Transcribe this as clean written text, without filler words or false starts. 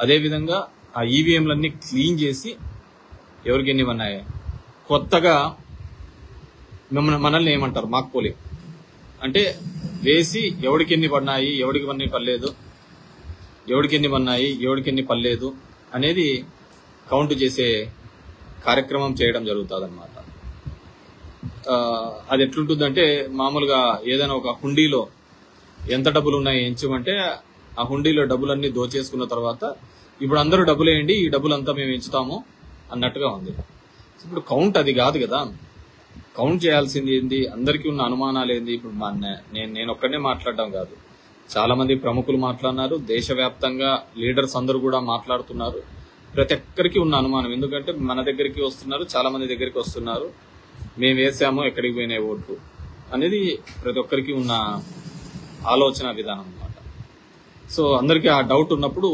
అదేవిధంగా ఆ ఈవీఎంలన్నీ క్లీన్ చేసి ఎవరికి ఎన్ని పన్నాయి, కొత్తగా మనల్ని ఏమంటారు మాక్ పోలింగ్ అంటే వేసి ఎవరికి ఎన్ని పడినాయి, ఎవరికి ఎన్ని పడలేదు, ఎవరికి ఎన్ని పడినాయి, ఎవరికి ఎన్ని పడలేదు అనేది కౌంట్ చేసే కార్యక్రమం చేయడం జరుగుతుంది అన్నమాట. అది ఎట్లుంటుందంటే మామూలుగా ఏదైనా ఒక హుండీలో ఎంత డబ్బులు ఉన్నాయి ఎంచమంటే ఆ హుండీలో డబ్బులన్నీ దోచేసుకున్న తర్వాత ఇప్పుడు అందరూ డబ్బులు వేయండి, ఈ డబ్బులంతా మేము ఎంచుతాము అన్నట్టుగా ఉంది. ఇప్పుడు కౌంట్ అది కాదు కదా, కౌంట్ చేయాల్సింది ఏంది, అందరికీ ఉన్న అనుమానాలు ఏంది. ఇప్పుడు నేను ఒక్కడనే మాట్లాడడం కాదు, చాలా మంది ప్రముఖులు మాట్లాడినారు, దేశవ్యాప్తంగా లీడర్స్ అందరూ కూడా మాట్లాడుతున్నారు. ప్రతి ఒక్కరికి ఉన్న అనుమానం, ఎందుకంటే మన దగ్గరికి వస్తున్నారు, చాలా మంది దగ్గరికి వస్తున్నారు, మేము వేసాము ఎక్కడికి పోయినాయి ఓట్లు అనేది ప్రతి ఒక్కరికి ఉన్న ఆలోచన విధానం అన్నమాట. సో అందరికీ ఆ డౌట్ ఉన్నప్పుడు